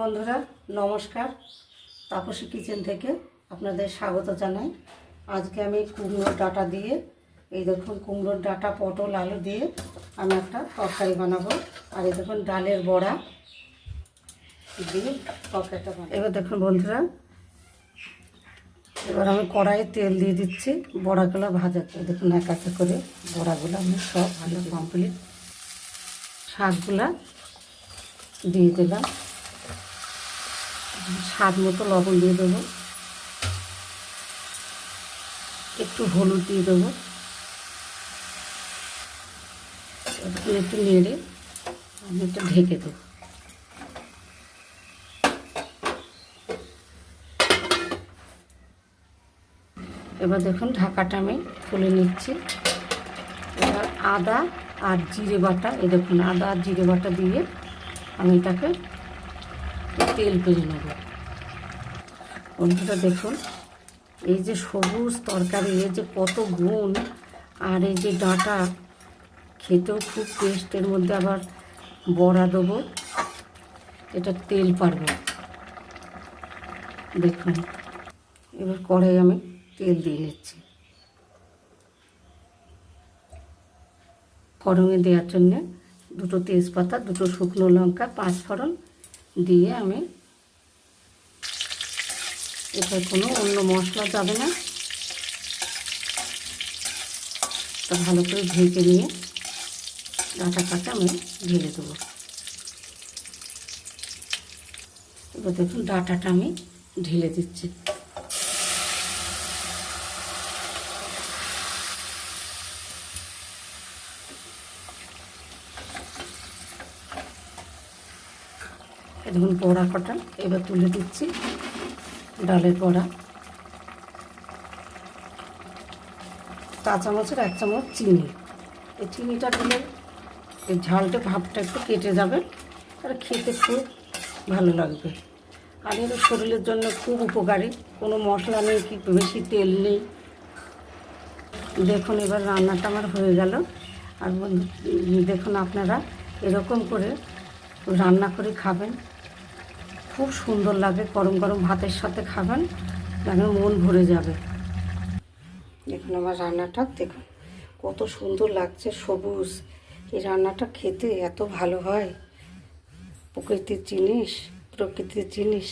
বন্ধুরা নমস্কার, তাপসী কিচেন থেকে আপনাদের স্বাগত জানাই। আজকে আমি কুমড়োর ডাঁটা দিয়ে, এই দেখুন কুমড়োর ডাঁটা পটল আলু দিয়ে আমি একটা তরকারি বানাবো। আর এই দেখুন ডালের বড়া দিয়ে তরকারিটা বানাবো। এবার দেখুন বন্ধুরা, এবার আমি কড়াইয়ে তেল দিয়ে দিচ্ছি বড়াগুলো ভাজাতে। দেখুন এক এক করে বড়াগুলো আমি সব ভালো কমপ্লিট। শাকগুলা দিয়ে দিলাম, স্বাদ মতো লবণ দিয়ে দেবো, একটু হলুদ দিয়ে দেবো, একটু নেড়ে আমি একটু ঢেকে দেবো। এবার দেখুন ঢাকাটা আমি খুলে নিচ্ছি। এবার আদা আর জিরে বাটা, এই দেখুন আদা আর জিরে বাটা দিয়ে আমি এটাকে তেল ভেজে নেব। বন্ধুরা দেখুন, এই যে সবুজ তরকারি, এর যে কত গুণ, আর এই যে ডাঁটা খেতেও খুব টেস্ট। এর মধ্যে আবার বড়া দেবো, এটা তেল পারবো। দেখুন এবার কড়াই আমি তেল দিয়ে নিচ্ছি। ফোড়নে দেওয়ার জন্যে দুটো তেজপাতা, দুটো শুকনো লঙ্কা, 5 ফোড়ন দিয়ে আমি, এটা কোনো অন্য মশলা যাবে না, তা ভালো করে ঢেকে নিয়ে ডাঁটা কাটা আমি ঢেলে দেবো। এবার দেখুন ডাঁটাটা আমি ঢেলে দিচ্ছি। দেখুন বড়া কটা এবার তুলে দিচ্ছি, ডালের বড়া। চা চামচের 1 চামচ চিনি, এই চিনিটা দিলে এই ঝালটা ভাবটা একটু কেটে যাবে, আর খেতে খুব ভালো লাগবে। আর এর শরীরের জন্য খুব উপকারী, কোনো মশলা নেই, কি বেশি তেল নেই। দেখুন এবার রান্নাটা আমার হয়ে গেল। আর দেখুন আপনারা এরকম করে রান্না করে খাবেন, খুব সুন্দর লাগে। গরম গরম ভাতের সাথে খাবেন, দেখবেন মন ভরে যাবে। দেখুন আমার রান্নাটা দেখুন কত সুন্দর লাগছে, সবুজ। এই রান্নাটা খেতে এত ভালো হয়, প্রকৃতির জিনিস।